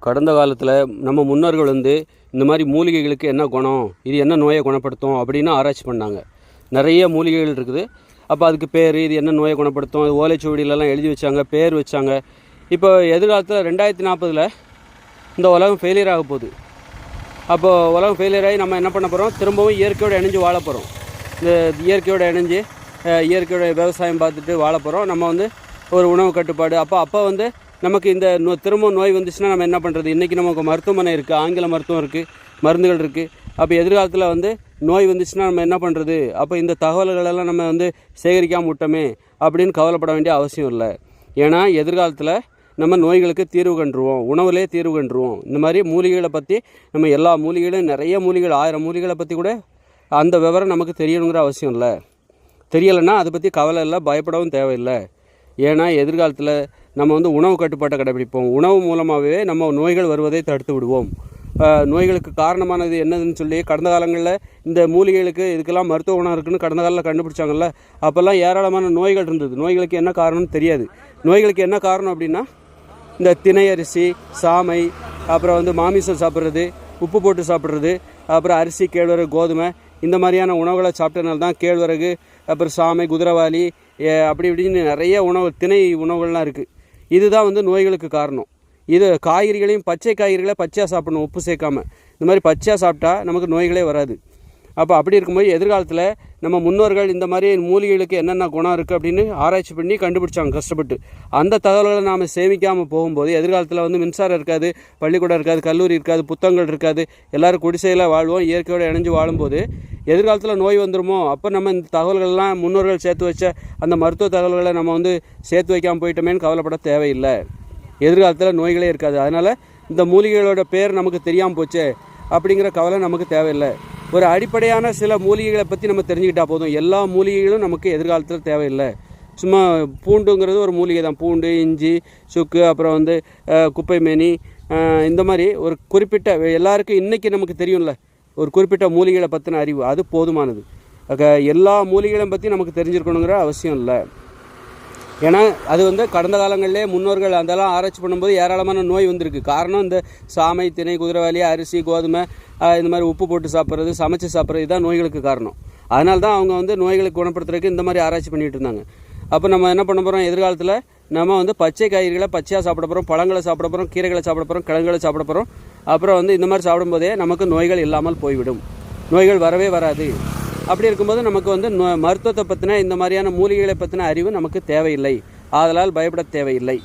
கடந்த காலத்தில் நம்ம முன்னோர்கள் இந்த மாதிரி மூலிகைகளுக்கு என்ன குணம், இது என்ன நோயை குணப்படுத்தும் அப்படின்னு ஆராய்ச்சி பண்ணாங்க. நிறைய மூலிகைகள் இருக்குது. அப்போ அதுக்கு பேர், இது என்ன நோயை குணப்படுத்தும், ஓலைச்சுவடியிலலாம் எழுதி வச்சாங்க, பேர் வச்சாங்க. இப்போ எதிர்காலத்தில் 2040 இந்த உலகம் ஃபெயிலியர் ஆக போகுது. அப்போது உலகம் ஃபெயிலியர் ஆகி நம்ம என்ன பண்ண போகிறோம், திரும்பவும் இயற்கையோடு இணைஞ்சு வாழ போகிறோம். இந்த இயற்கையோடு இணைஞ்சு இயற்கையோட விவசாயம் பார்த்துட்டு வாழ போகிறோம். நம்ம ஒரு உணவு கட்டுப்பாடு. அப்போ நமக்கு இந்த திரும்ப நோய் வந்துச்சுன்னா நம்ம என்ன பண்ணுறது? இன்றைக்கி நமக்கு மருத்துவமனை இருக்குது, ஆங்கில மருத்துவம் இருக்குது, மருந்துகள் இருக்குது. அப்போ எதிர்காலத்தில் நோய் வந்துச்சுன்னா நம்ம என்ன பண்ணுறது? அப்போ இந்த தகவல்களெல்லாம் நம்ம சேகரிக்காமல் விட்டோமே அப்படின்னு கவலைப்பட வேண்டிய அவசியம் இல்லை. ஏன்னா எதிர்காலத்தில் நம்ம நோய்களுக்கு தீர்வு கண்டுருவோம், உணவுலே தீர்வு கண்டுருவோம். இந்த மாதிரி மூலிகைகளை பற்றி நம்ம எல்லா மூலிகைகளும், நிறைய மூலிகைகள், 1000 மூலிகைகளை பற்றி கூட அந்த விவரம் நமக்கு தெரியணுங்கிற அவசியம் இல்லை. தெரியலைன்னா அதை பற்றி கவலை இல்லை, பயப்படவும் தேவையில்லை. ஏன்னா எதிர்காலத்தில் நம்ம உணவு கட்டுப்பாட்டை கடைபிடிப்போம். உணவு மூலமாகவே நம்ம நோய்கள் வருவதை தடுத்து விடுவோம். நோய்களுக்கு காரணமானது என்னதுன்னு சொல்லி கடந்த காலங்களில் இந்த மூலிகைகளுக்கு இதுக்கெல்லாம் மருத்துவ குணம் இருக்குதுன்னு கடந்த காலத்தில் கண்டுபிடிச்சாங்கல்ல. அப்போல்லாம் ஏராளமான நோய்கள் இருந்தது. நோய்களுக்கு என்ன காரணம்னு தெரியாது. நோய்களுக்கு என்ன காரணம் அப்படின்னா, இந்த திணை அரிசி, சாமை, அப்புறம் மாமிசம் சாப்பிட்றது, உப்பு போட்டு சாப்பிட்றது, அப்புறம் அரிசி, கேழ்வரகு, கோதுமை, இந்த மாதிரியான உணவுகளை சாப்பிட்டதுனால தான் கேழ்வரகு, அப்புறம் சாமை, குதிரைவாலி, அப்படி இப்படின்னு நிறைய திணை உணவுகள்லாம் இருக்குது. இதுதான் நோய்களுக்கு காரணம். இது காய்கறிகளையும், பச்சை காய்கறிகளை பச்சையாக சாப்பிடணும், உப்பு சேர்க்காமல். இந்த மாதிரி பச்சையாக சாப்பிட்டா நமக்கு நோய்களே வராது. அப்போ அப்படி இருக்கும்போது எதிர்காலத்தில் நம்ம முன்னோர்கள் இந்த மாதிரி மூலிகைகளுக்கு என்னென்ன குணம் இருக்குது அப்படின்னு ஆராய்ச்சி பண்ணி கண்டுபிடிச்சாங்க கஷ்டப்பட்டு. அந்த தகவல்களை நாம் சேமிக்காமல் போகும்போது எதிர்காலத்தில் மின்சாரம் இருக்காது, பள்ளிக்கூடம் இருக்காது, கல்லூரி இருக்காது, புத்தகங்கள் இருக்காது, எல்லோரும் குடிசையில் வாழ்வோம். இயற்கையோடு இணைஞ்சு வாழும்போது எதிர்காலத்தில் நோய் வந்துடுமோ? அப்போ நம்ம இந்த தகவல்கள்லாம் முன்னோர்கள் சேர்த்து வச்ச அந்த மருத்துவ தகவல்களை நம்ம சேர்த்து வைக்காமல் போயிட்டோமேன்னு கவலைப்பட தேவையில்லை. எதிர்காலத்தில் நோய்களே இருக்காது. அதனால் இந்த மூலிகைகளோட பேர் நமக்கு தெரியாமல் போச்சே அப்படிங்கிற கவலை நமக்கு தேவையில்லை. ஒரு அடிப்படையான சில மூலிகைகளை பற்றி நம்ம தெரிஞ்சுக்கிட்டால் போதும். எல்லா மூலிகைகளும் நமக்கு எதிர்காலத்தில் தேவையில்லை. சும்மா பூண்டுங்கிறது ஒரு மூலிகை தான். பூண்டு, இஞ்சி, சுக்கு, அப்புறம் குப்பைமேனி, இந்த மாதிரி ஒரு குறிப்பிட்ட, எல்லாருக்கும் இன்றைக்கி நமக்கு தெரியும்ல, ஒரு குறிப்பிட்ட மூலிகைகளை பற்றின அறிவு, அது போதுமானது. எல்லா மூலிகைகளையும் பற்றி நமக்கு தெரிஞ்சிருக்கணுங்கிற அவசியம் இல்லை. ஏன்னா அது கடந்த காலங்களிலே முன்னோர்கள் அதெல்லாம் ஆராய்ச்சி பண்ணும்போது ஏராளமான நோய் வந்திருக்கு. காரணம் இந்த சாமை, திணை, குதிரைவாலி, அரிசி, கோதுமை, இந்த மாதிரி உப்பு போட்டு சாப்பிட்றது, சமைச்சு சாப்பிட்றது, இதுதான் நோய்களுக்கு காரணம். அதனால தான் அவங்க நோய்களுக்கு குணப்படுத்துறதுக்கு இந்த மாதிரி ஆராய்ச்சி பண்ணிகிட்டு இருந்தாங்க. அப்போ நம்ம என்ன பண்ண போகிறோம்? எதிர்காலத்தில் நம்ம பச்சை காய்கறிகளை பச்சையாக சாப்பிட போகிறோம், பழங்களை சாப்பிட போகிறோம், கீரைகளை சாப்பிட போகிறோம், கிழங்குகளை சாப்பிட போகிறோம். அப்புறம் இந்த மாதிரி சாப்பிடும்போதே நமக்கு நோய்கள் இல்லாமல் போய்விடும். நோய்கள் வரவே வராது. அப்படி இருக்கும்போது நமக்கு மருத்துவத்தை பற்றின, இந்த மாதிரியான மூலிகைகளை பற்றின அறிவு நமக்கு தேவையில்லை. ஆதலால் பயப்பட தேவையில்லை.